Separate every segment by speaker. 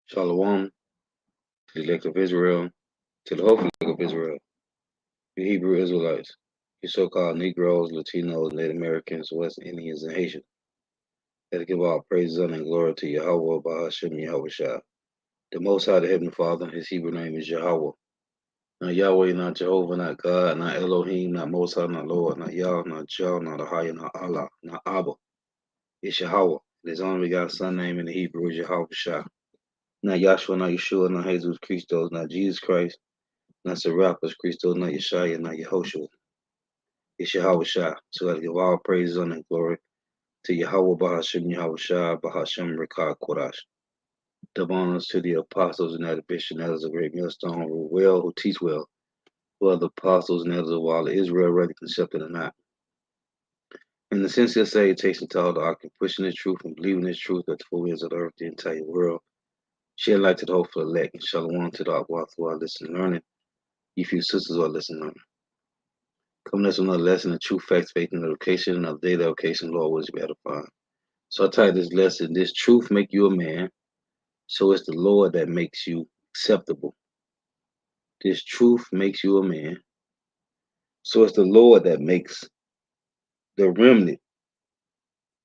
Speaker 1: Shalom to the elect of Israel, to the hopeful elect of Israel, the Hebrew Israelites, you so-called Negroes, Latinos, Native Americans, West Indians, and Haitians. Let us give all praise, honor, and glory to Yahweh, Bahashem, Yahweh Shah. The Most High, the Heavenly Father, his Hebrew name is Yahweh. Not Yahweh, not Jehovah, not God, not Elohim, not Most High, not Lord, not Yah, not Jah, not Ahaya, not Allah, not Abba. It's Yahweh. His only begotten Son name in the Hebrew is Yahweh Shah. Not Yahshua, not Yeshua, not Jesus Christos, not Jesus Christ, not Serapis Christos, not Yeshua, not Yehoshua. It's Yahweh Shah. So I give all praise, honor, and glory to Yahweh Bahashem, Yahweh Shah, Bahashem Rekah Kodash. Double honors to the apostles and the bishop, and elders of great millstone, who well, who teach well, who are the apostles and elders of all of Israel, whether concepted or not. In the sincere salutation to all the ark, pushing this truth and believing this truth that the full ends of the earth, the entire world, share light to the hopeful elect, and shalom to the Akwa who are listening learning. If you sisters are listening learning. Coming to another lesson of true facts, faith, and education, and of daily education, Lord, was be edified. So I titled this lesson, This Truth Make You a Man, so it's the Lord that makes you acceptable. This truth makes you a man, so it's the Lord that makes the remnant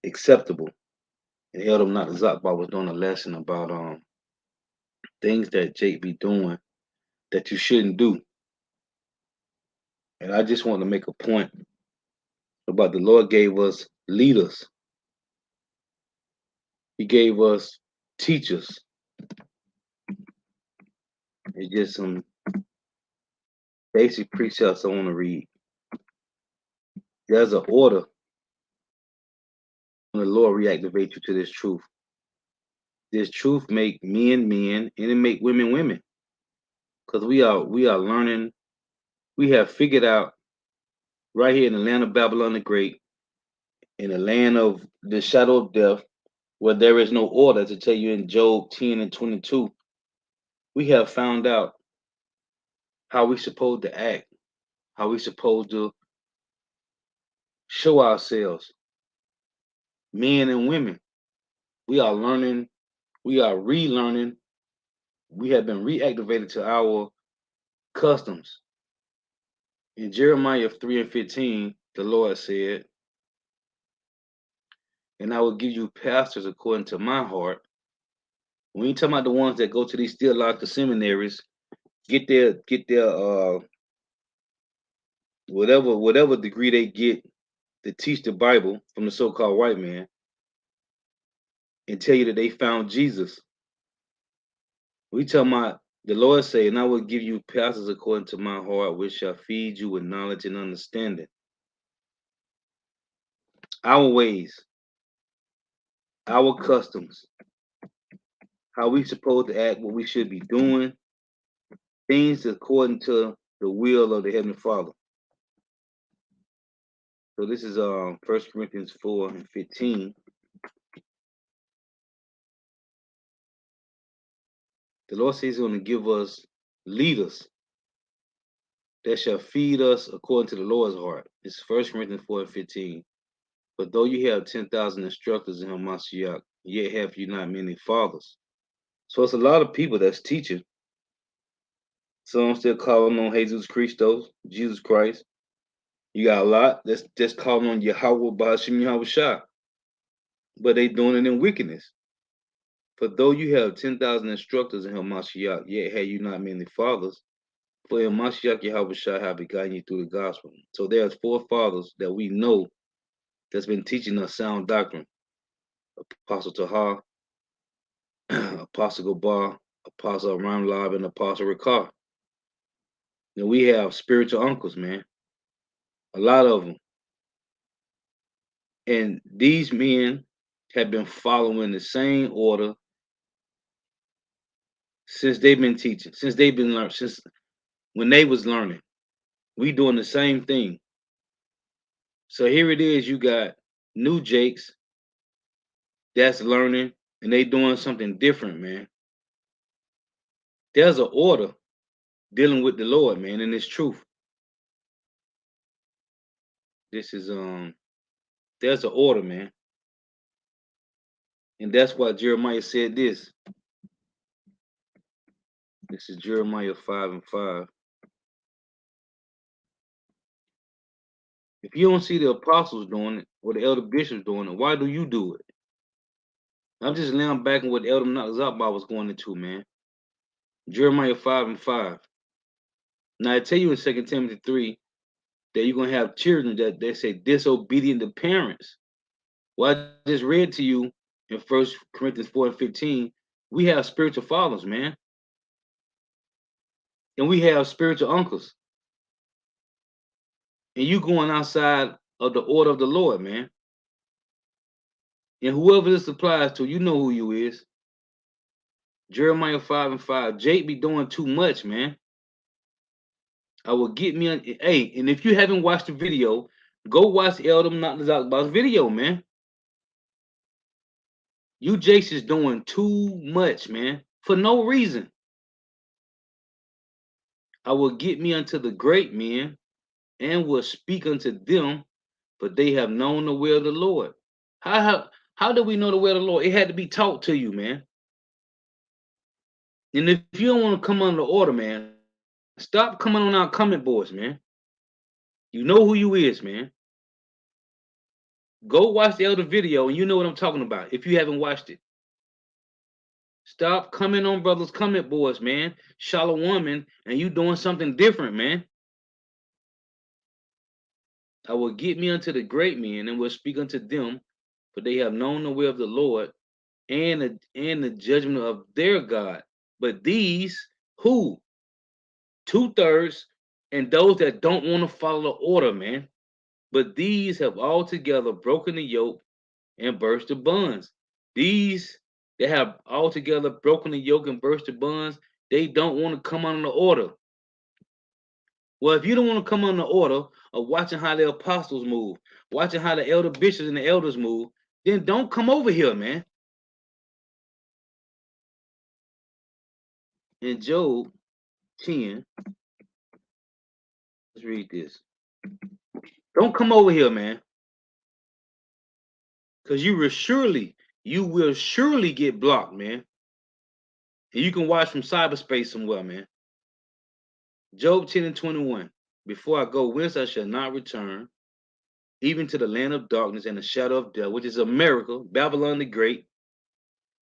Speaker 1: acceptable. And held him not Zakba was doing a lesson about things that Jake be doing that you shouldn't do. And I just want to make a point about the Lord gave us leaders. He gave us teachers. It's just some basic precepts I want to read. There's an order when the Lord reactivate you to this truth. This truth make men men and it make women women. Because we are learning, we have figured out right here in the land of Babylon the Great, in the land of the shadow of death, where there is no order, to tell you in Job 10 and 22, we have found out how we supposed to act, how we supposed to show ourselves, men and women. We are learning, we are relearning, we have been reactivated to our customs. In Jeremiah 3 and 15, the Lord said, and I will give you pastors according to my heart. When you talking about the ones that go to these theological seminaries, get their whatever degree they get to teach the Bible from the so-called white man, and tell you that they found Jesus. We talking about the Lord say, and I will give you pastors according to my heart, which shall feed you with knowledge and understanding. Our ways, our customs, how we supposed to act, what we should be doing, things according to the will of the Heavenly Father. So this is 1 Corinthians 4 and 15. The Lord says He's going to give us leaders that shall feed us according to the Lord's heart. It's 1 Corinthians 4 and 15. But though you have 10,000 instructors in Hamashiach, yet have you not many fathers. So it's a lot of people that's teaching. Some still calling on Jesus Christos, Jesus Christ. You got a lot that's calling on Yahweh Ba'ashim Yahweh Shah. But they doing it in wickedness. For though you have 10,000 instructors in Hamashiach, yet have you not many fathers. For in Mashiach Yahweh Shah have begotten you through the gospel. So there's four fathers that we know that's been teaching us sound doctrine. Apostle Tahar, Apostle Gabar, Apostle Ramlab, and Apostle Ricard. Then we have spiritual uncles, man. A lot of them. And these men have been following the same order since they've been teaching, since they've been learning, since when they was learning. We doing the same thing. So here it is, you got new Jakes that's learning and they doing something different, man. There's an order dealing with the Lord, man, and it's truth. This is there's an order, man. And that's why Jeremiah said this. This is Jeremiah 5 and 5. If you don't see the apostles doing it or the elder bishops doing it, why do you do it? I'm just laying back on what Elder Zakba was going into, man. Jeremiah 5 and 5. Now I tell you in 2 Timothy 3 that you're gonna have children that they say disobedient to parents. Well, I just read to you in 1 Corinthians 4 and 15, we have spiritual fathers, man. And we have spiritual uncles. And you going outside of the order of the Lord, man. And whoever this applies to, you know who you is. Jeremiah 5 and 5. Jake be doing too much, man. I will get me on. Hey, and if you haven't watched the video, go watch Eldom Not Zakba's video, man. You Jakes is doing too much, man, for no reason. I will get me unto the great men and will speak unto them, but they have known the way of the Lord. How do we know the way of the Lord? It had to be taught to you, man. And if you don't want to come under order, man, stop coming on our comment boards, man. You know who you is, man. Go watch the elder video and you know what I'm talking about if you haven't watched it. Stop coming on brothers' comment boards, man. Shallow woman, and you doing something different, man. I will get me unto the great men and will speak unto them, for they have known the way of the Lord and the judgment of their God. But these, who? 2/3, and those that don't want to follow the order, man. But these have altogether broken the yoke and burst the bonds. These that have altogether broken the yoke and burst the bonds, they don't want to come under the order. Well, if you don't want to come under the order of watching how the apostles move, watching how the elder bishops and the elders move, then don't come over here, man. In Job 10, let's read this. Don't come over here, man. Because you will surely get blocked, man. And you can watch from cyberspace somewhere, man. Job 10 and 21. Before I go, whence I shall not return, even to the land of darkness and the shadow of death, which is America, Babylon the Great,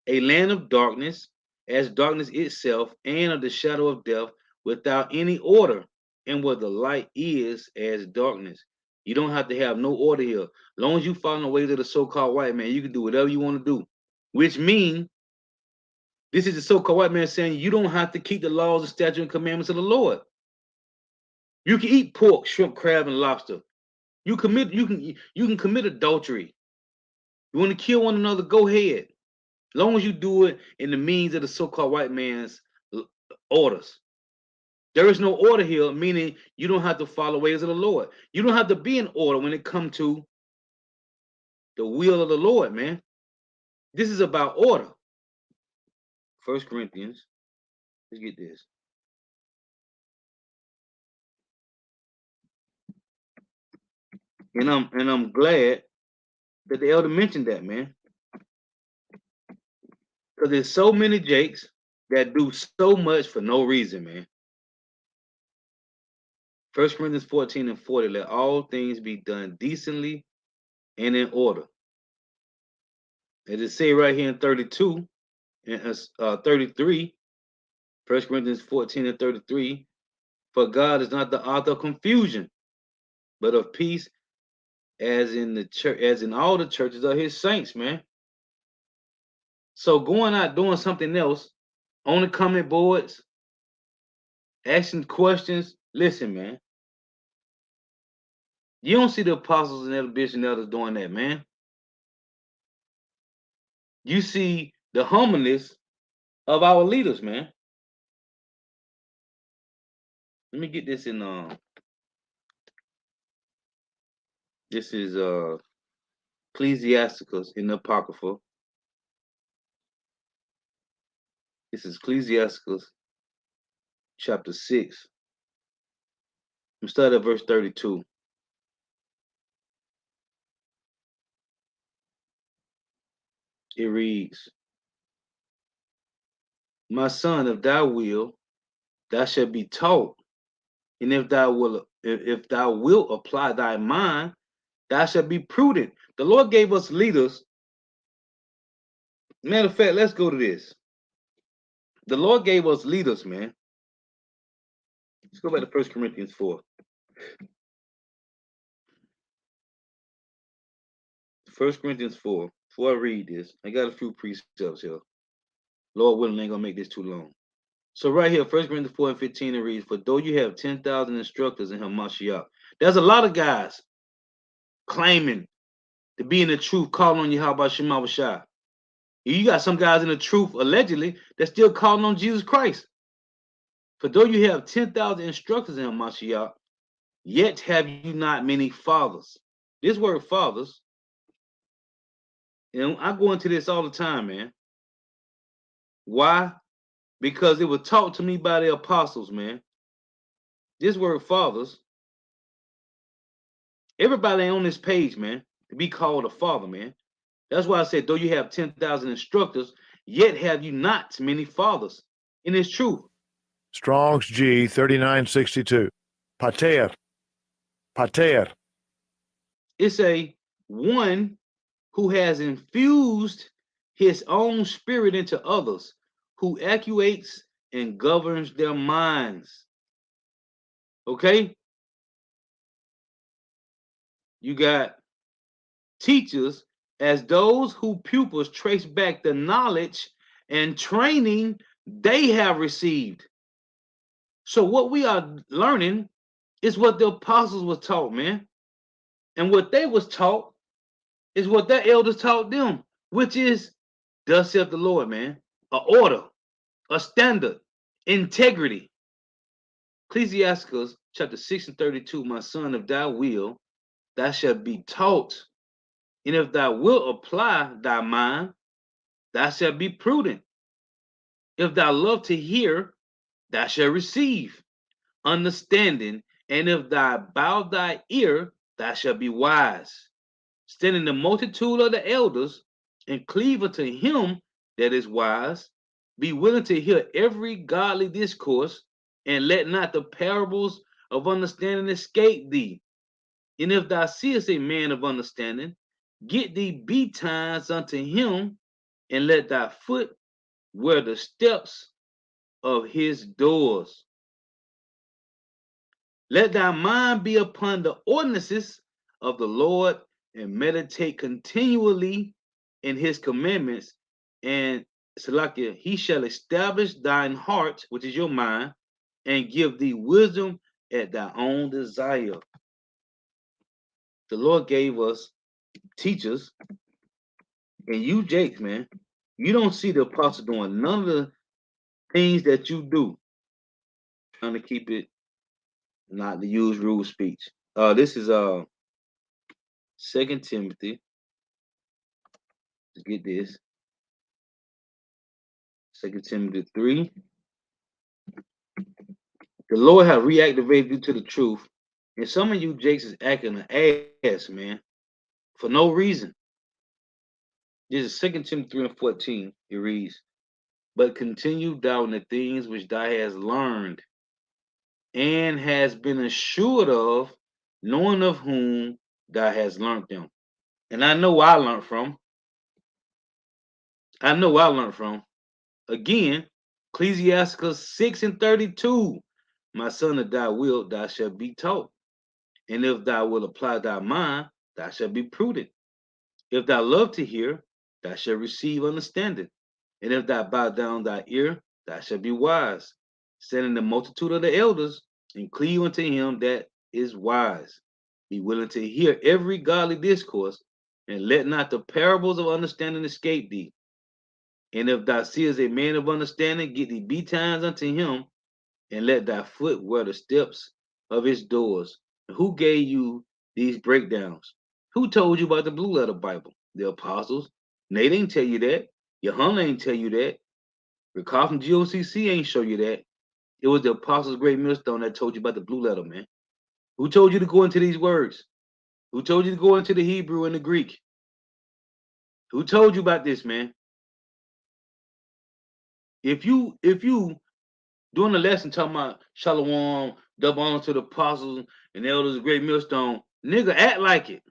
Speaker 1: a land of darkness, as darkness itself, and of the shadow of death, without any order, and where the light is as darkness. You don't have to have no order here. As long as you follow the ways of the so-called white man, you can do whatever you want to do. Which means this is the so-called white man saying you don't have to keep the laws, the statutes, and commandments of the Lord. You can eat pork, shrimp, crab, and lobster. You can commit adultery. You want to kill one another, go ahead. As long as you do it in the means of the so-called white man's orders. There is no order here, meaning you don't have to follow ways of the Lord. You don't have to be in order when it comes to the will of the Lord, man. This is about order. 1 Corinthians. Let's get this. And I'm glad that the elder mentioned that, man. Because there's so many Jakes that do so much for no reason, man. 1 Corinthians 14 and 40, let all things be done decently and in order. As it say right here in 32 and 33, 1 Corinthians 14 and 33, for God is not the author of confusion, but of peace, as in the church, as in all the churches of his saints, man. So going out doing something else on the comment boards, asking questions. Listen, man. You don't see the apostles and elder bishops and elders doing that, man. You see the humbleness of our leaders, man. Let me get this in this is Ecclesiasticus in the Apocrypha. This is Ecclesiasticus chapter 6. I'm starting at verse 32. It reads, my son, if thou will, thou shalt be taught. And if thou wilt apply thy mind, thou shalt be prudent. The Lord gave us leaders. Matter of fact, let's go to this. The Lord gave us leaders, man. Let's go back to 1 Corinthians 4. 1 Corinthians 4. Before I read this, I got a few precepts here. Lord willing, I ain't gonna make this too long. So right here, 1 Corinthians 4 and 15, it reads, for though you have 10,000 instructors in Hamashiach, there's a lot of guys claiming to be in the truth, calling on Yahweh Shema Shai. You got some guys in the truth, allegedly, that's still calling on Jesus Christ. For though you have 10,000 instructors in Hamashiach, yet have you not many fathers. This word fathers, and I go into this all the time, man. Why? Because it was taught to me by the apostles, man. This word fathers, everybody on this page, man, to be called a father, man. That's why I said, though you have 10,000 instructors, yet have you not many fathers. And it's true.
Speaker 2: Strong's G 3962. Pater. Pater.
Speaker 1: It's a one who has infused his own spirit into others, who actuates and governs their minds. Okay? You got teachers as those who pupils trace back the knowledge and training they have received. So what we are learning is what the apostles was taught, man. And what they was taught is what their elders taught them, which is, thus saith the Lord, man. A order, a standard, integrity. Ecclesiasticus chapter 6 and 32, my son, if thou will, thou shalt be taught. And if thou wilt apply thy mind, thou shalt be prudent. If thou love to hear, thou shalt receive understanding. And if thou bow thy ear, thou shalt be wise. Stand in the multitude of the elders and cleave unto him that is wise. Be willing to hear every godly discourse, and let not the parables of understanding escape thee. And if thou seest a man of understanding, get thee betimes unto him, and let thy foot wear the steps of his doors. Let thy mind be upon the ordinances of the Lord, and meditate continually in his commandments. And Salakia, he shall establish thine heart, which is your mind, and give thee wisdom at thy own desire. The Lord gave us teachers, and you, Jake, man, you don't see the apostle doing none of the things that you do. Trying to keep it not to use rude speech. This is 2 Timothy. Let's get this. 2 Timothy 3. The Lord have reactivated you to the truth, and some of you Jakes is acting an ass, man, for no reason. This is 2 Timothy 3 and 14. It reads, but continue thou in the things which thou hast learned and has been assured of, knowing of whom thou hast learned them. And I know where I learned from. I know where I learned from. Again, Ecclesiasticus 6 and 32. My son, if thou wilt, thou shalt be taught. And if thou wilt apply thy mind, thou shalt be prudent. If thou love to hear, thou shalt receive understanding. And if thou bow down thy ear, thou shalt be wise. Stand in the multitude of the elders, and cleave unto him that is wise. Be willing to hear every godly discourse, and let not the parables of understanding escape thee. And if thou seest a man of understanding, get thee betimes unto him, and let thy foot wear the steps of his doors. Who gave you these breakdowns? Who told you about the Blue Letter Bible? The apostles. Nate ain't tell you that. Yohana ain't tell you that. Recall from GOCC ain't show you that. It was the apostles' great millstone that told you about the Blue Letter, man. Who told you to go into these words? Who told you to go into the Hebrew and the Greek? Who told you about this, man? If you During the lesson talking about Shalom, double honor to the apostles and elders of Great Millstone, nigga, act like it.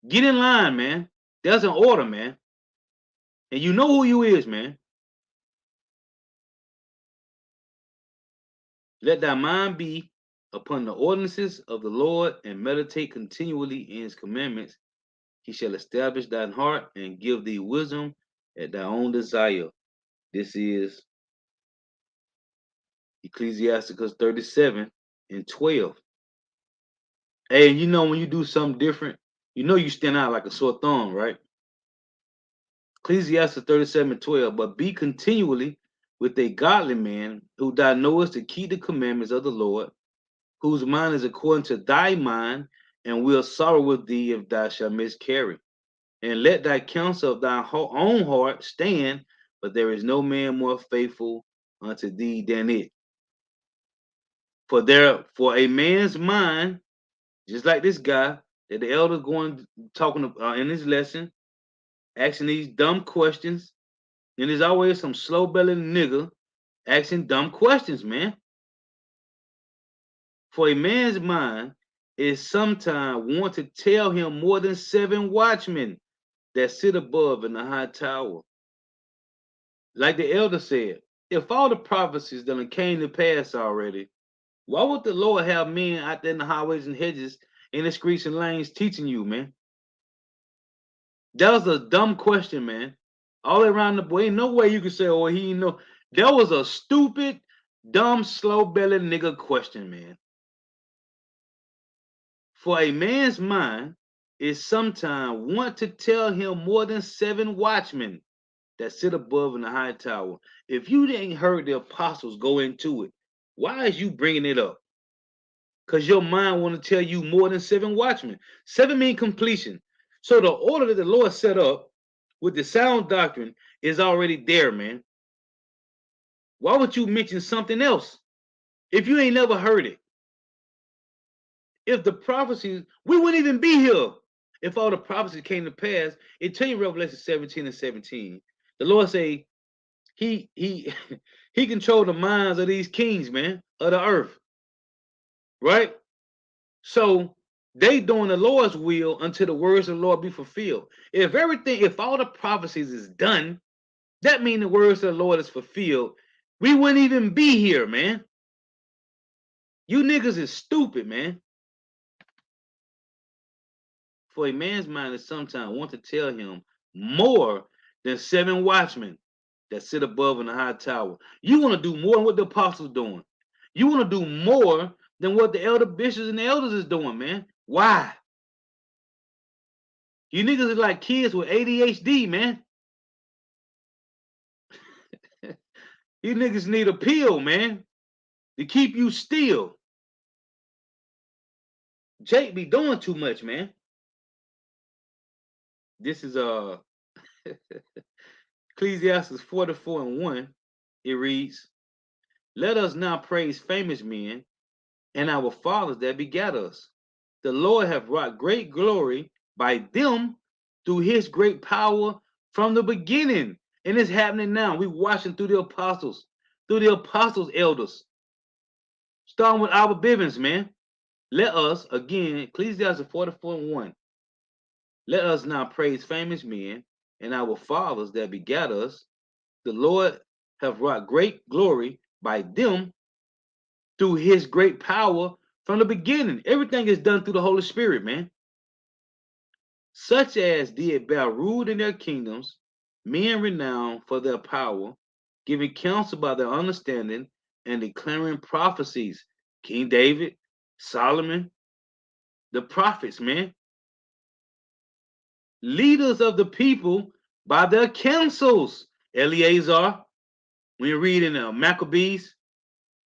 Speaker 1: Get in line, man. There's an order, man. And you know who you is, man. Let thy mind be upon the ordinances of the Lord and meditate continually in his commandments. He shall establish thine heart and give thee wisdom at thy own desire. This is Ecclesiasticus 37 and 12. Hey, you know when you do something different, you know you stand out like a sore thumb, right? Ecclesiastes 37 and 12. But be continually with a godly man who thou knowest to keep the commandments of the Lord, whose mind is according to thy mind, and will sorrow with thee if thou shalt miscarry. And let thy counsel of thy own heart stand, but there is no man more faithful unto thee than it. For a man's mind, just like this guy that the elder going talking in this lesson, asking these dumb questions, and there's always some slow-bellied nigga asking dumb questions, man. For a man's mind is sometime want to tell him more than 7 watchmen that sit above in the high tower. Like the elder said, if all the prophecies that came to pass already, why would the Lord have men out there in the highways and hedges, in the streets and lanes teaching you, man? That was a dumb question, man. All around the boy, ain't no way you could say, oh, he know. That was a stupid, dumb, slow-bellied nigga question, man. For a man's mind is sometime want to tell him more than 7 watchmen that sit above in the high tower. If you didn't heard the apostles go into it, why is you bringing it up? Because your mind want to tell you more than 7 watchmen. 7 mean completion. So the order that the Lord set up with the sound doctrine is already there, man. Why would you mention something else if you ain't never heard it? If the prophecies, we wouldn't even be here if all the prophecies came to pass. It tell you Revelation 17 and 17. The Lord say he he controlled the minds of these kings, man, of the earth. Right? So they doing the Lord's will until the words of the Lord be fulfilled. If all the prophecies is done, that means the words of the Lord is fulfilled. We wouldn't even be here, man. You niggas is stupid, man. For a man's mind is sometimes want to tell him more than 7 watchmen that sit above in the high tower. You want to do more than what the apostles doing. You want to do more than what the elder bishops and the elders is doing, man. Why? You niggas is like kids with ADHD, man. You niggas need a pill, man, to keep you still. Jake be doing too much, man. This is Ecclesiastes 44 and 1. It reads, let us now praise famous men and our fathers that begat us. The Lord hath wrought great glory by them through his great power from the beginning. And it's happening now. We watching through the apostles elders. Starting with Albert Bivens, man. Let us, again, Ecclesiastes 44 and 1. Let us now praise famous men and our fathers that begat us. The Lord hath wrought great glory by them through his great power from the beginning. Everything is done through the Holy Spirit, man. Such as did bear rule in their kingdoms, men renowned for their power, giving counsel by their understanding, and declaring prophecies. King David, Solomon, the prophets, man. Leaders of the people by their counsels. Eleazar, when you read in Maccabees,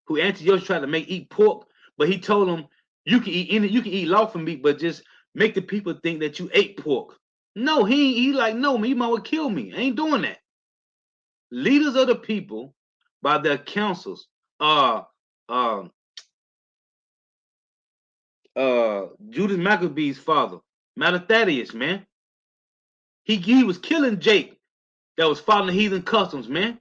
Speaker 1: who Antiochus tried to eat pork, but he told them you can eat lawful meat, but just make the people think that you ate pork. No, he like, no, man, you might well kill me. I ain't doing that. Leaders of the people by their counsels. Judas Maccabee's father, Mattathias, man. He was killing Jake that was following heathen customs, man.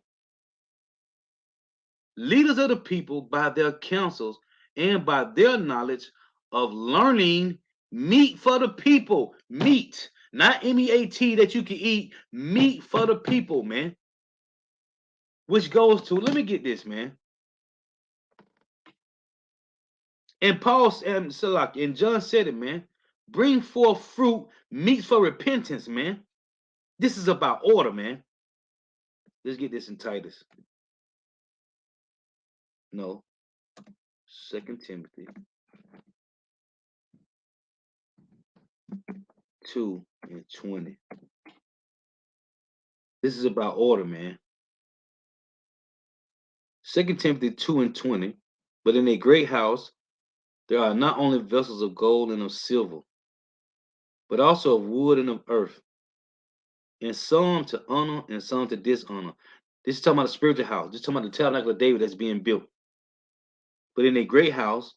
Speaker 1: leaders of the people by their counsels and by their knowledge of learning meat for the people. Meat, not M-E-A-T that you can eat, meat for the people, man. Which goes to, let me get this, man. And Paul and Salak and John said it, man. Bring forth fruit, meat for repentance, man. This is about order, man. Let's get this in Titus. No. 2 Timothy 2:20. This is about order, man. 2 Timothy 2:20. But in a great house there are not only vessels of gold and of silver, but also of wood and of earth, and some to honor and some to dishonor. This is talking about the spiritual house. This is talking about the tabernacle of David that's being built. But in a great house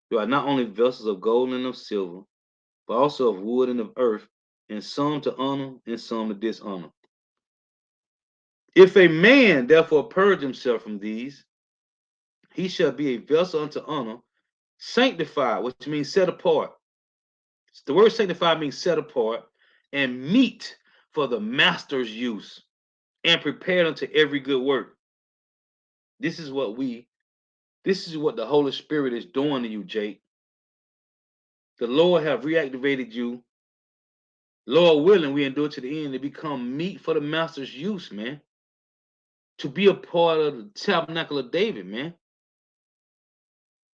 Speaker 1: there are not only vessels of gold and of silver, but also of wood and of earth, and some to honor and some to dishonor. If a man therefore purge himself from these, he shall be a vessel unto honor, sanctified, which means set apart. The word sanctified means set apart, and meet for the master's use, and prepared unto every good work. This is what the Holy Spirit is doing to you, Jake. The Lord have reactivated you. Lord willing, we endure to the end to become meat for the master's use, man. To be a part of the tabernacle of David, man.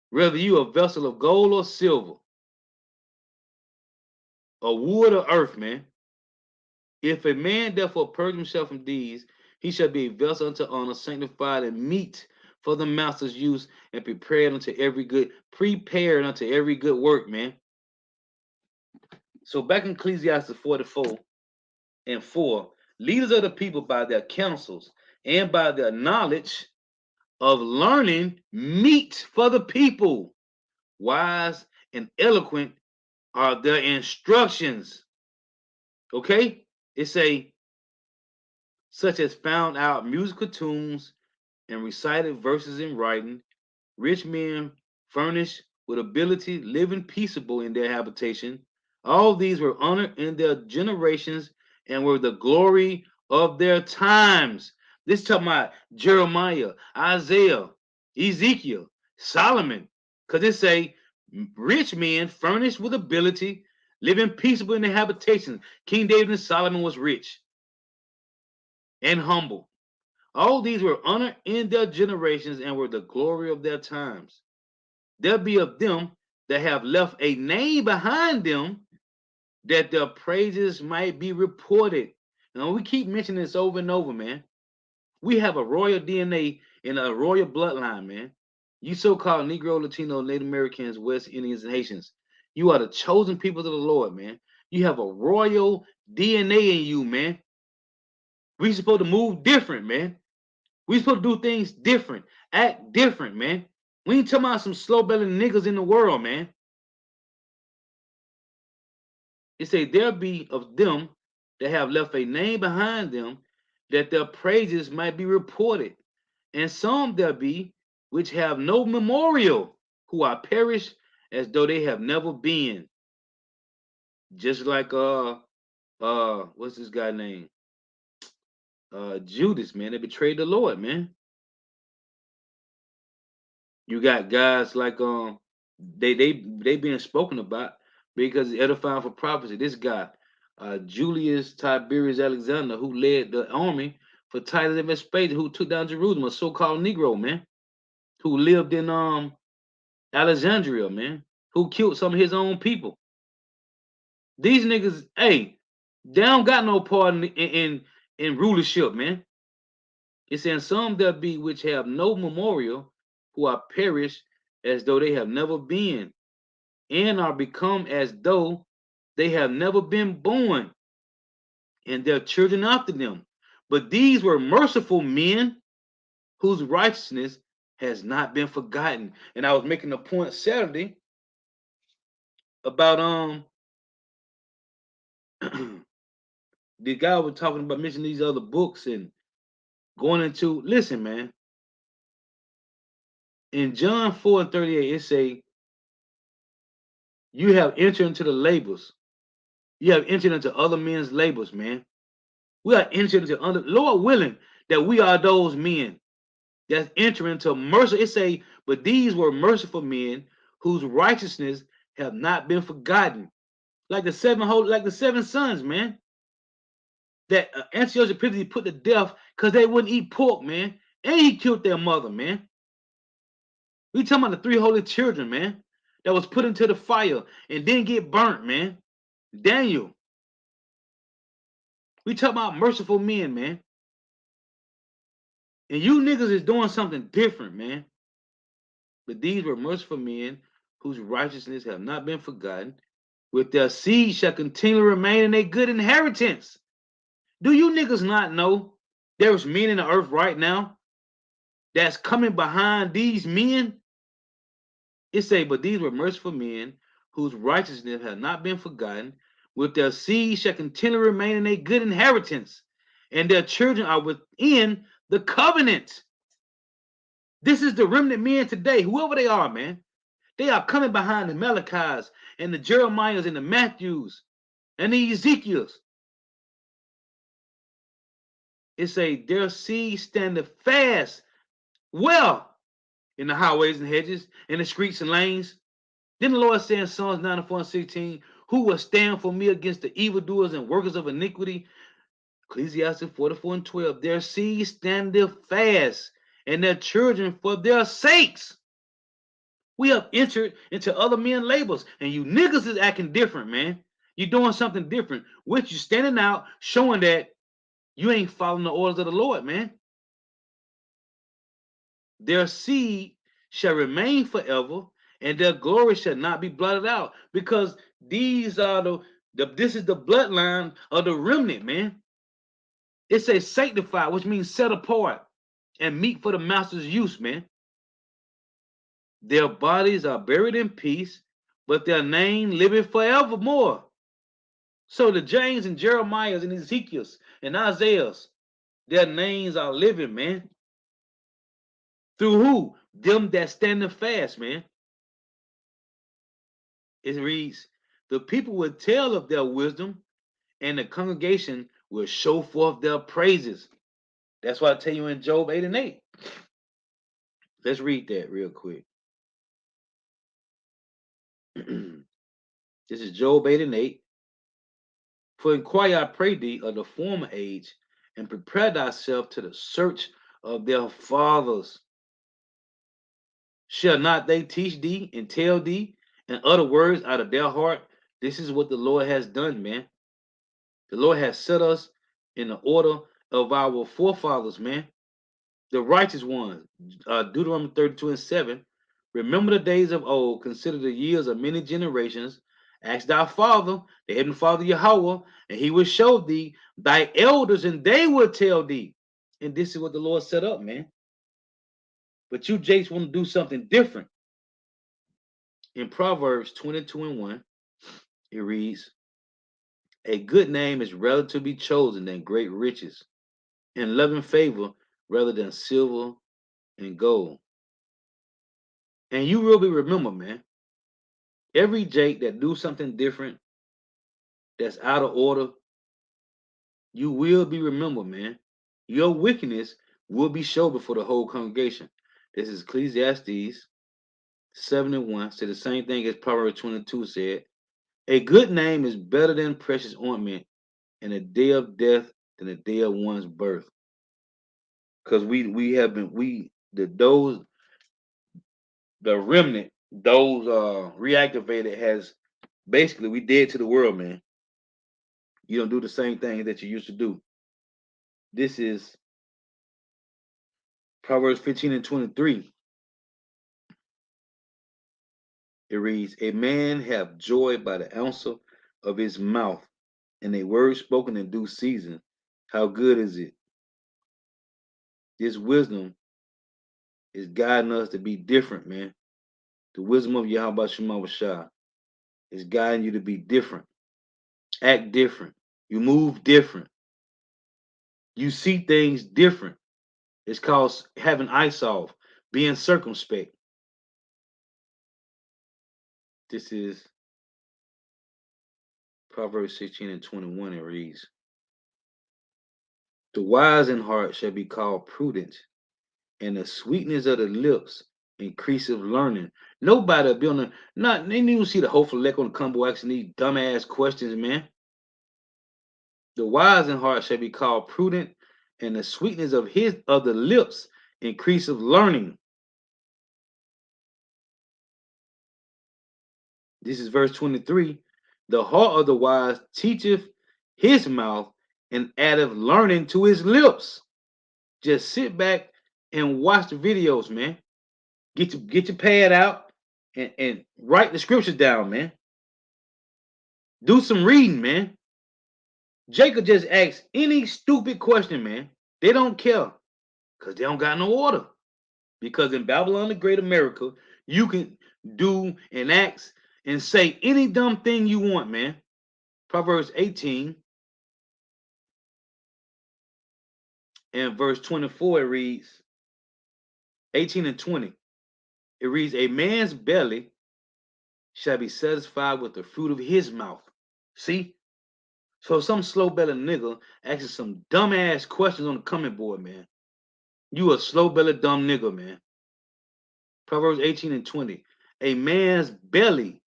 Speaker 1: Whether you a vessel of gold or silver, or wood or earth, man. If a man therefore purge himself from these, he shall be a vessel unto honor, sanctified and meet for the master's use, and prepared unto every good work, man. So back in Ecclesiastes 44:4, leaders of the people by their counsels and by their knowledge of learning meet for the people. Wise and eloquent are their instructions. Okay? It say, such as found out musical tunes and recited verses in writing, rich men furnished with ability, living peaceable in their habitation. All these were honored in their generations and were the glory of their times. This talking about Jeremiah, Isaiah, Ezekiel, Solomon, because it say rich men furnished with ability, living peaceable in their habitation. King David and Solomon was rich and humble. All these were honored in their generations and were the glory of their times. There be of them that have left a name behind them, that their praises might be reported. Now we keep mentioning this over and over, man. We have a royal DNA and a royal bloodline, man. You so-called Negro, Latino, Native Americans, West Indians, and Haitians, you are the chosen people of the Lord, man. You have a royal DNA in you, man. We supposed to move different, man. We supposed to do things different, act different, man. We ain't talking about some slow-bellied niggas in the world, man. It say there be of them that have left a name behind them, that their praises might be reported. And some there be which have no memorial, who are perished as though they have never been. Just like what's this guy name? Judas, man. They betrayed the Lord, man. You got guys like they being spoken about because it's edifying for prophecy. This guy, Julius Tiberius Alexander, who led the army for Titus and Vespasian, who took down Jerusalem, a so-called Negro, man, who lived in Alexandria, man, who killed some of his own people. These niggas, hey, they don't got no part in rulership, man. It's saying some there be which have no memorial, who are perished as though they have never been, and are become as though they have never been born, and their children after them. But these were merciful men whose righteousness has not been forgotten. And I was making a point Saturday about the guy was talking about mentioning these other books and going into, listen, man, In John 4:38, it say, you have entered into the labors. You have entered into other men's labors, man. We are entering into under Lord willing that we are those men that's entering into mercy. It say, but these were merciful men whose righteousness have not been forgotten. Like the seven sons, man. That Antiochus Epiphanes put to death because they wouldn't eat pork, man. And he killed their mother, man. We talking about the three holy children, man, that was put into the fire and didn't get burnt, man. Daniel. We talking about merciful men, man. And you niggas is doing something different, man. But these were merciful men whose righteousness have not been forgotten. With their seed shall continually remain in a good inheritance. Do you niggas not know there's men in the earth right now that's coming behind these men? It say, but these were merciful men whose righteousness have not been forgotten. With their seed shall continually remain in a good inheritance, and their children are within the covenant. This is the remnant men today, whoever they are, man. They are coming behind the Malachi's and the Jeremiahs and the Matthews and the Ezekiels. It say their seed standeth fast well in the highways and hedges, in the streets and lanes. Then the Lord said in Psalms 94:16, who will stand for me against the evildoers and workers of iniquity? Ecclesiastes 44:12, their seed standeth fast, and their children for their sakes. We have entered into other men's labors, and you niggas is acting different, man. You're doing something different, which you standing out, showing that you ain't following the orders of the Lord, man. Their seed shall remain forever, and their glory shall not be blotted out, because these are this is the bloodline of the remnant, man. It says sanctified, which means set apart and meet for the master's use, man. Their bodies are buried in peace, but their name liveth forevermore. So the James and Jeremiahs and Ezekiels and Isaiahs, their names are living, man. Through who? Them that standing fast, man. It reads, the people will tell of their wisdom, and the congregation will show forth their praises. That's why I tell you in Job 8 and 8. Let's read that real quick. This is Job 8 and 8. For inquire, I pray thee, of the former age, and prepare thyself to the search of their fathers. Shall not they teach thee and tell thee and utter words out of their heart? This is what the Lord has done, man. The Lord has set us in the order of our forefathers, man. The righteous ones. Deuteronomy 32:7. Remember the days of old, consider the years of many generations. Ask thy father, the heavenly Father Yahweh, and he will show thee thy elders, and they will tell thee. And this is what the Lord set up, man. But you, Jakes, want to do something different. In Proverbs 22:1, it reads, a good name is rather to be chosen than great riches, and loving favor rather than silver and gold. And you really remember, man, every Jake that do something different, that's out of order, you will be remembered, man. Your wickedness will be shown before the whole congregation. This is Ecclesiastes 7:1. Said the same thing as Proverbs 22 said. A good name is better than precious ointment, and a day of death than a day of one's birth. Because the remnant, those reactivated has basically we dead to the world, man. You don't do the same thing that you used to do. This is Proverbs 15:23. It reads, a man have joy by the answer of his mouth, and a word spoken in due season. How good is it? This wisdom is guiding us to be different, man. The wisdom of Yahweh Shema Shah is guiding you to be different. Act different. You move different. You see things different. It's called having eyes off, being circumspect. This is Proverbs 16 and 21. It reads, the wise in heart shall be called prudent, and the sweetness of the lips increaseth learning. Nobody be on the not they didn't even see the hopeful elect on the combo asking these dumbass questions, man. The wise in heart shall be called prudent, and the sweetness of the lips increaseth learning. This is verse 23. The heart of the wise teacheth his mouth, and addeth learning to his lips. Just sit back and watch the videos, man. Get your pad out and write the scriptures down, man. Do some reading, man. Jacob just asks any stupid question, man. They don't care because they don't got no order. Because in Babylon the Great America, you can do and ask and say any dumb thing you want, man. Proverbs 18 and verse 24, it reads, 18 and 20. It reads, a man's belly shall be satisfied with the fruit of his mouth. See? So some slow-bellied nigga asking some dumbass questions on the comment board, man. You a slow-bellied dumb nigga, man. Proverbs 18 and 20. A man's belly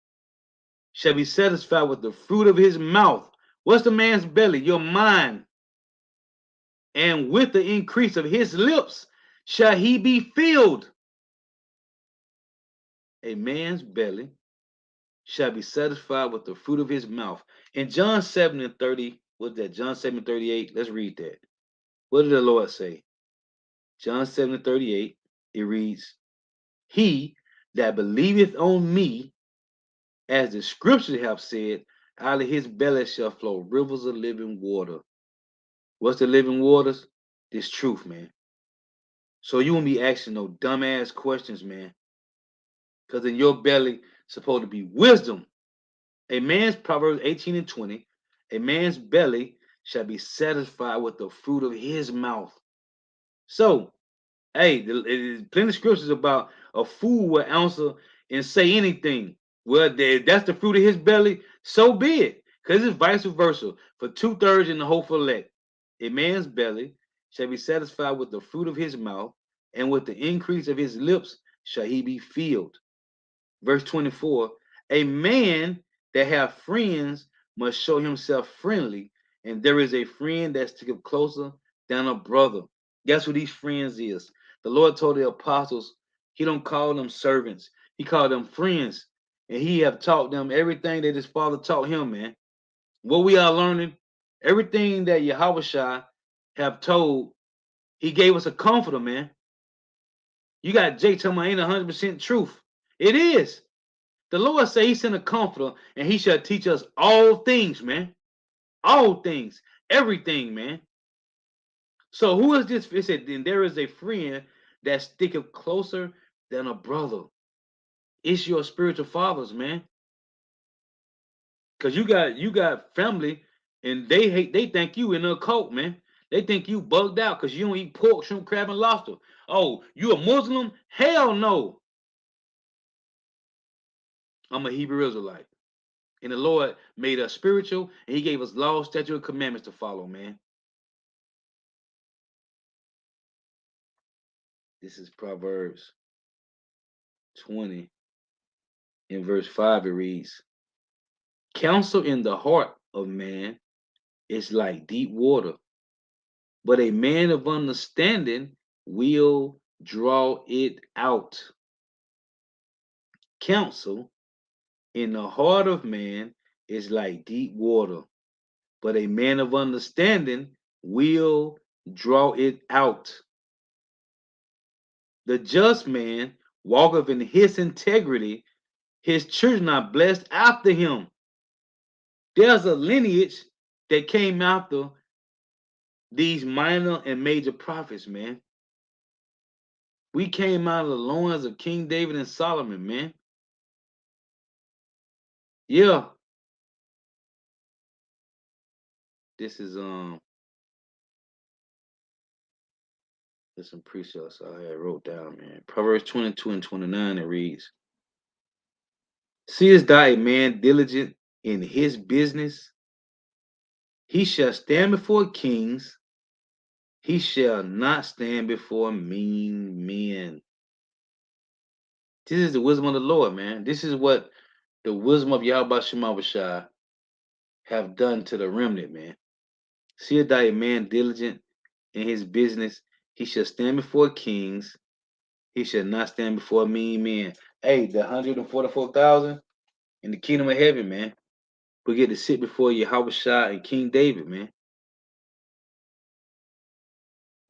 Speaker 1: shall be satisfied with the fruit of his mouth. What's the man's belly? Your mind. And with the increase of his lips shall he be filled. A man's belly shall be satisfied with the fruit of his mouth. In John 7 and 30, what's that? John 7 and 38. Let's read that. What did the Lord say? John 7 and 38, it reads, he that believeth on me, as the scriptures have said, out of his belly shall flow rivers of living water. What's the living waters? This truth, man. So you won't be asking no dumbass questions, man. Because in your belly supposed to be wisdom. A man's Proverbs 18 and 20, a man's belly shall be satisfied with the fruit of his mouth. So, hey, there's plenty of scriptures about a fool will answer and say anything. Well, that's the fruit of his belly, so be it. Because it's vice versa for 2/3 in the hopeful elect. A man's belly shall be satisfied with the fruit of his mouth, and with the increase of his lips shall he be filled. Verse 24, a man that have friends must show himself friendly, and there is a friend that sticketh closer than a brother. Guess what these friends is? The Lord told the apostles, he don't call them servants, he called them friends, and he have taught them everything that his father taught him, man. What we are learning, everything that Yahweh have told, he gave us a comforter, man. You got Jake talking about ain't 100% truth. It is. The Lord say he sent a comforter and he shall teach us all things, man. All things, everything, man. So who is this? It said, then there is a friend that sticketh closer than a brother. It's your spiritual fathers, man. Cause you got family and they think you in a cult, man. They think you bugged out because you don't eat pork, shrimp, crab, and lobster. Oh, you a Muslim? Hell no. I'm a Hebrew Israelite. And the Lord made us spiritual and he gave us laws, statutes, and commandments to follow, man. This is Proverbs 20. In verse 5, it reads, counsel in the heart of man is like deep water, but a man of understanding will draw it out. Counsel in the heart of man is like deep water, but a man of understanding will draw it out. The just man walketh in his integrity, his children are blessed after him. There's a lineage that came after these minor and major prophets, man. We came out of the loins of King David and Solomon, man. Yeah. This is there's some precepts I had wrote down, man. Proverbs 22 and 29, it reads, Seest thou a man diligent in his business? He shall stand before kings. He shall not stand before mean men. This is the wisdom of the Lord, man. This is what the wisdom of Yahweh Shemawashah have done to the remnant, man. Seest thou a man diligent in his business? He shall stand before kings. He shall not stand before mean men. Hey, the 144,000 in the kingdom of heaven, man. We get to sit before Yahweh Shah and King David, man.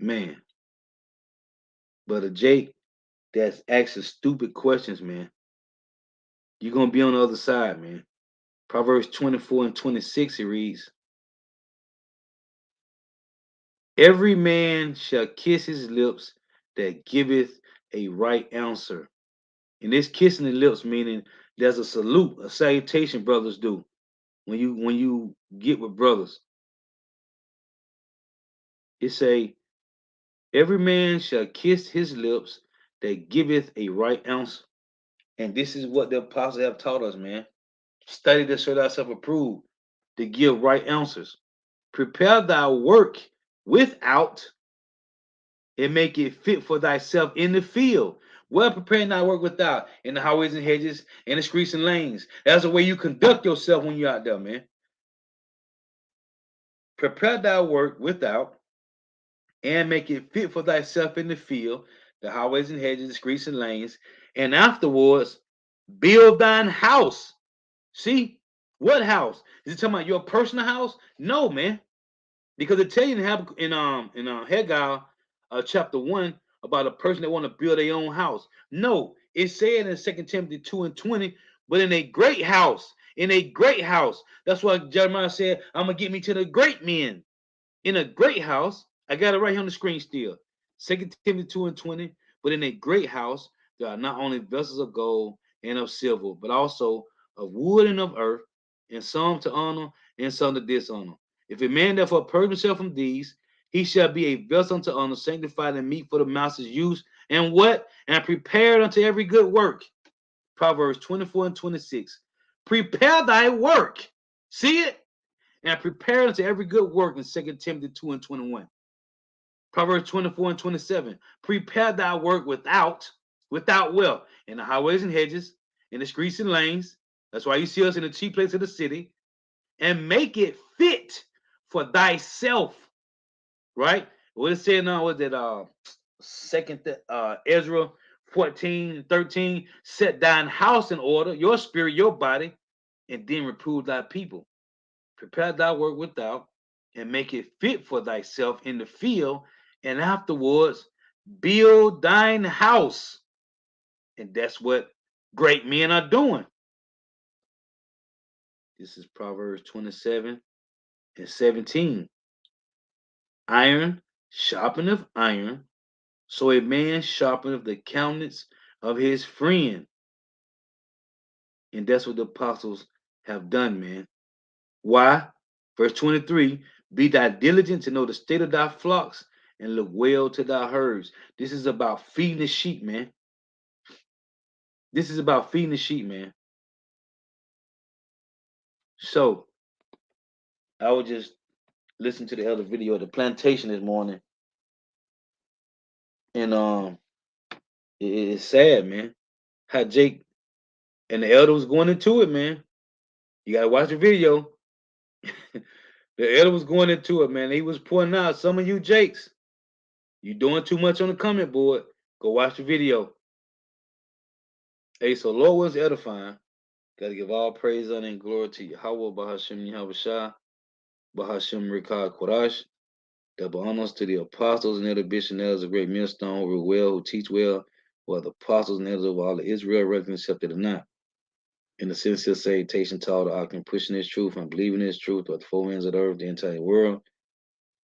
Speaker 1: Man. Brother Jake, that's asking stupid questions, man. You're going to be on the other side, man. Proverbs 24 and 26, it reads, every man shall kiss his lips that giveth a right answer. And this kissing the lips meaning there's a salute, a salutation brothers do when you get with brothers. It say, every man shall kiss his lips that giveth a right answer. And this is what the apostles have taught us, man. Study to show thyself approved, to give right answers. Prepare thy work without, and make it fit for thyself in the field. Well, preparing thy work without, in the highways and hedges, in the streets and lanes. That's the way you conduct yourself when you're out there, man. Prepare thy work without, and make it fit for thyself in the field, the highways and hedges, the streets and lanes, and afterwards build thine house. See, what house? Is it talking about your personal house? No, man, because it tell you in Haggai chapter 1 about a person that want to build their own house. No, it said in 2 Timothy 2 and 20, but in a great house, in a great house. That's why Jeremiah said, I'm gonna get me to the great men. In a great house, I got it right here on the screen still. 2 Timothy 2 and 20, but in a great house, there are not only vessels of gold and of silver, but also of wood and of earth, and some to honor and some to dishonor. If a man therefore purge himself from these, he shall be a vessel unto honor, sanctified and meet for the master's use, and what? And prepared unto every good work. Proverbs 24 and 26. Prepare thy work. See it? And prepare unto every good work in 2 Timothy 2 and 21. Proverbs 24 and 27. Prepare thy work without wealth, in the highways and hedges, in the streets and lanes. That's why you see us in the chief place of the city, and make it fit for thyself. Right? What it said now was that second Ezra 14:13, set thine house in order, your spirit, your body, and then reprove thy people. Prepare thy work without, and make it fit for thyself in the field, and afterwards build thine house. And that's what great men are doing. This is Proverbs 27 and 17. Iron sharpeneth iron, so a man sharpeneth the countenance of his friend. And that's what the apostles have done, man. Why? Verse 23, be thou diligent to know the state of thy flocks, and look well to thy herds. This is about feeding the sheep, man. This is about feeding the sheep, man. So I was just listening to the other video of the plantation this morning, and it's sad, man. How Jake and the elder was going into it, man. You gotta watch the video. The elder was going into it, man. He was pointing out some of you Jakes, you doing too much on the comment board. Go watch the video. Hey, so Lord was edifying. Gotta give all praise, honor, and glory to Yahweh, Bahashem Yahweh Shah, Bahashem Rikah Korash. Double honors to the apostles and elder bishops and elders of great millstone who rule well, who teach well, who are the apostles and elders of all of Israel, whether accepted or not. In the sincere salutation to all the octane pushing this truth and believing this truth at the four winds of the earth, the entire world,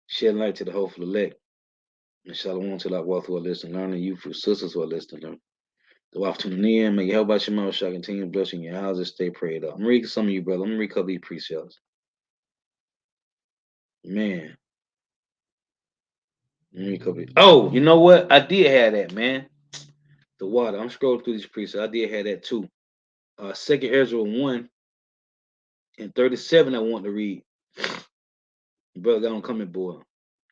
Speaker 1: shed light to the hopeful elect. And shalom to our wealth who are listening, learning, you for sisters who are listening, learning. The wife tuning in, may your help by Shema shall continue blessing your houses, stay prayed up. I'm reading some of you, brother. I'm gonna recover these precepts. Man. Let me recover. Oh, you know what? I did have that, man. The water. I'm scrolling through these precepts. I did have that too. Second Ezra 1 and 37 I want to read. Brother got on comment board.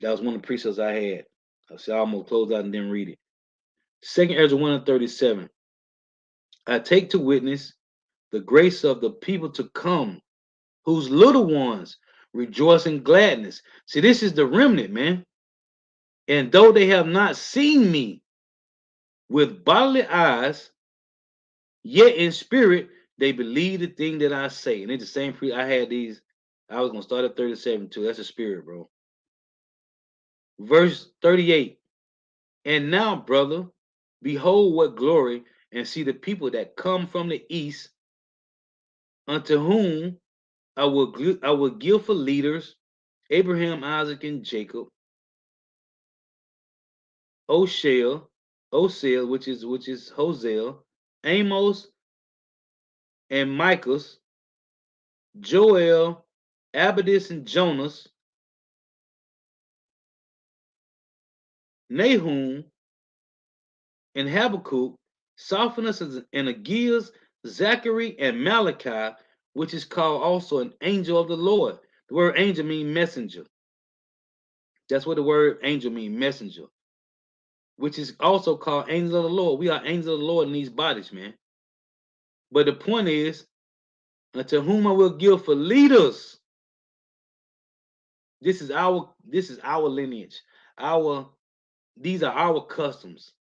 Speaker 1: That was one of the precepts I had. I said I almost closed out and didn't read it. Second Ezra 1 and 37. I take to witness the grace of the people to come, whose little ones rejoice in gladness. See, this is the remnant, man. And though they have not seen me with bodily eyes, yet in spirit they believe the thing that I say. And it's the same pre I had these. I was gonna start at 37 too. That's the spirit, bro. Verse 38. And now, brother, behold what glory, and see the people that come from the east, unto whom I will give for leaders Abraham, Isaac, and Jacob, Osel, which is Hosea, Amos, and Micahs, Joel, Abadis, and Jonas, Nahum, and Habakkuk, Sophonus and Agias, Zachary, and Malachi, which is called also an angel of the Lord. The word angel means messenger. That's what the word angel means, messenger, which is also called angels of the Lord. We are angels of the Lord in these bodies, man. But the point is, unto whom I will give for leaders. This is our lineage. These are our customs.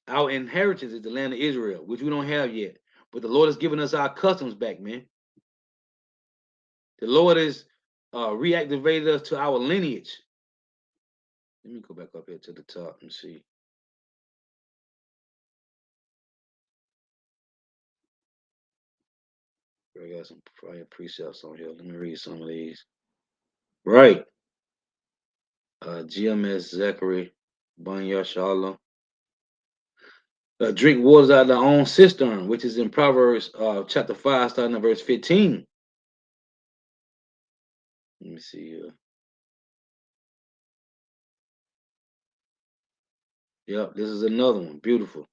Speaker 1: Our inheritance is the land of Israel, which we don't have yet. But the Lord has given us our customs back, man. The Lord has reactivated us to our lineage. Let me go back up here to the top and see. I got some prior precepts on here. Let me read some of these. Right. GMS Zachary, Banya Shalom. Drink waters out of their own cistern, which is in Proverbs chapter 5, starting at verse 15. Let me see here. Yep, this is another one. Beautiful.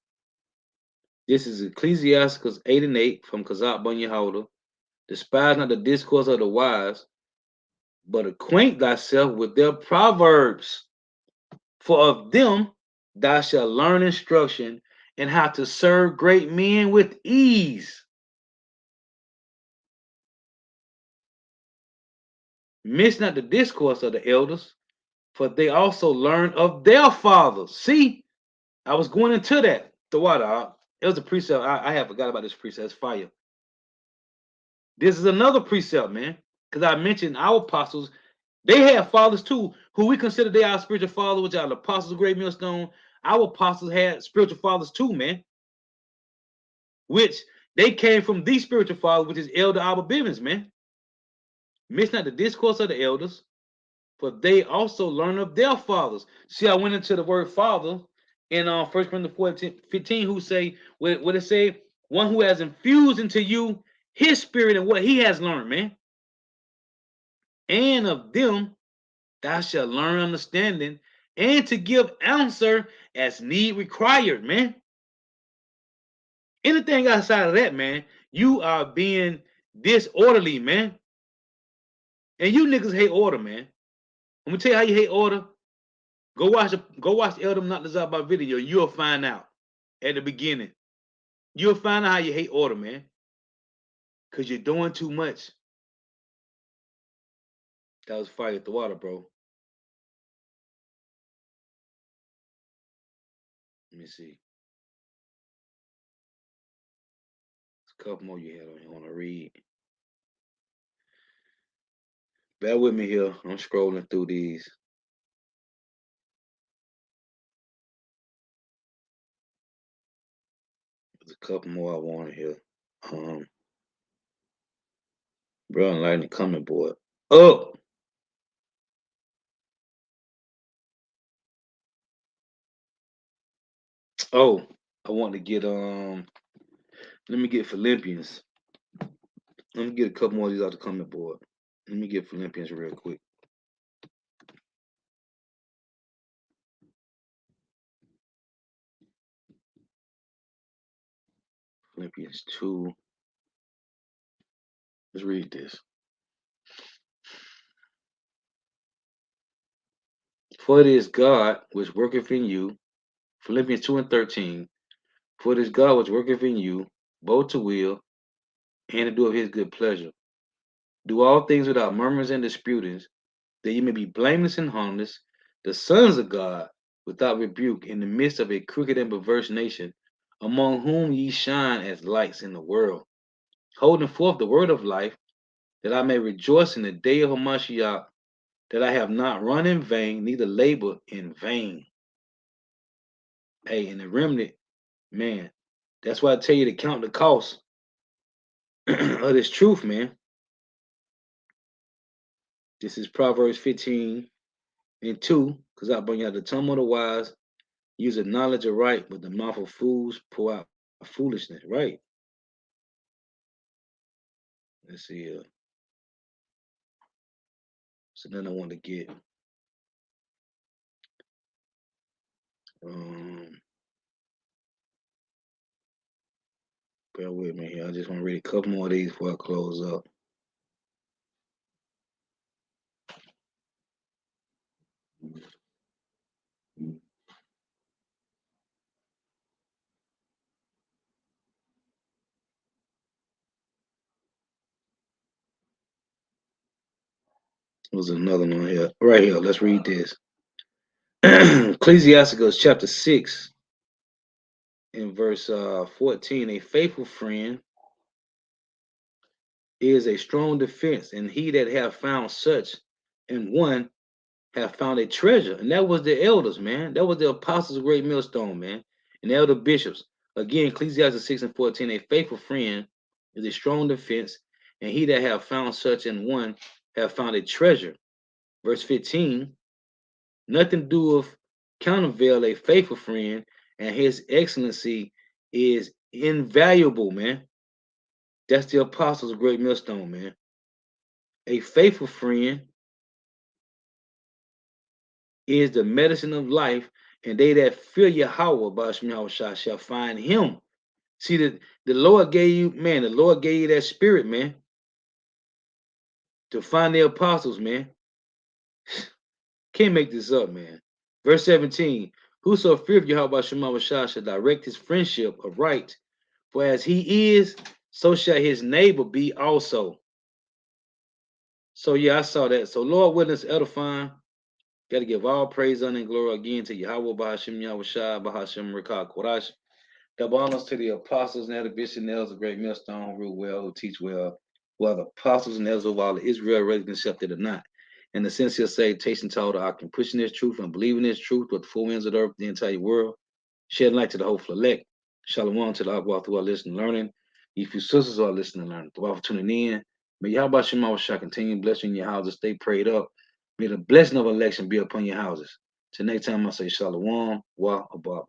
Speaker 1: This is Ecclesiasticus 8 and 8 from Kazak Bunya Holder. Despise not the discourse of the wise, but acquaint thyself with their proverbs. For of them thou shalt learn instruction and how to serve great men with ease. Miss not the discourse of the elders, for they also learn of their fathers. See, I was going into that. The water. It was a precept. I have forgot about this precept. It's fire. This is another precept, man. Because I mentioned our apostles, they had fathers too, who we consider they are spiritual fathers, which are the apostles of Great Millstone. Our apostles had spiritual fathers too, man. Which they came from the spiritual father, which is Elder Abba Bivens, man. Miss not the discourse of the elders, for they also learn of their fathers. See, I went into the word father in 1 Corinthians 14:15, who say, what it say? One who has infused into you his spirit and what he has learned, man. And of them thou shalt learn understanding and to give answer as need required, man. Anything outside of that, man, you are being disorderly, man. And you niggas hate order, man. I'm gonna tell you how you hate order. Go watch Eldom Not the Zabba video. You'll find out at the beginning. You'll find out how you hate order, man. Cause you're doing too much. That was fire at the water, bro. Let me see. There's a couple more you had on you want to read. Bear with me here. I'm scrolling through these. There's a couple more I want to hear. Bro, enlightened comment board. Oh, I want to get let me get Philippians. Let me get a couple more of these out the comment board. Let me get Philippians real quick. Philippians 2. Let's read this. For it is God which worketh in you, Philippians 2 and 13. For it is God which worketh in you, both to will and to do of his good pleasure. Do all things without murmurs and disputings, that ye may be blameless and harmless, the sons of God, without rebuke, in the midst of a crooked and perverse nation, among whom ye shine as lights in the world, holding forth the word of life, that I may rejoice in the day of Hamashiach, that I have not run in vain, neither labor in vain. Hey, in the remnant, man, that's why I tell you to count the cost of this truth, man. This is Proverbs 15 and 2, because I bring out the tongue of the wise, use the knowledge of right, but the mouth of fools pour out foolishness, right? Let's see. So then I want to get bear with me here. I just want to read a couple more of these before I close up. There's another one here. Right here. Let's read this. Ecclesiasticus chapter 6 in verse 14. A faithful friend is a strong defense, and he that hath found such and one have found a treasure. And that was the elders, man. That was the apostles of Great Millstone, man. And the elder bishops. Again, Ecclesiastes 6 and 14, a faithful friend is a strong defense, and he that have found such and one have found a treasure. Verse 15, nothing doeth countervail a faithful friend, and his excellency is invaluable, man. That's the apostles of Great Millstone, man. A faithful friend is the medicine of life, and they that fear Yahweh by Shah shall find him. See, the Lord gave you, man, the Lord gave you that spirit, man, to find the apostles, man. Can't make this up, man. Verse 17, whoso feareth Yahweh Shah shall direct his friendship of right, for as he is, so shall his neighbor be also. So yeah, I saw that. So Lord willing, edifying. Got to give all praise, honor, and glory again to Yahweh Bahashim Yahweh Shah Bahashim Rekah Korash. Double honors to the apostles and the bishops and elders of Great Millstone who rule well, who teach well, who are the apostles and elders of all of Israel, whether accepted or not. And the sincere salutation to all the Akim, pushing this truth and believing this truth with the four winds of the earth, the entire world, shedding light to the whole elect. Shalom to the Akbar through our listening and learning. If you sisters are listening and learning, through our tuning in. May Yahweh Shema Shah continue blessing your houses, stay prayed up. May the blessing of election be upon your houses. Till next time, I say Shalom, Wa Abba.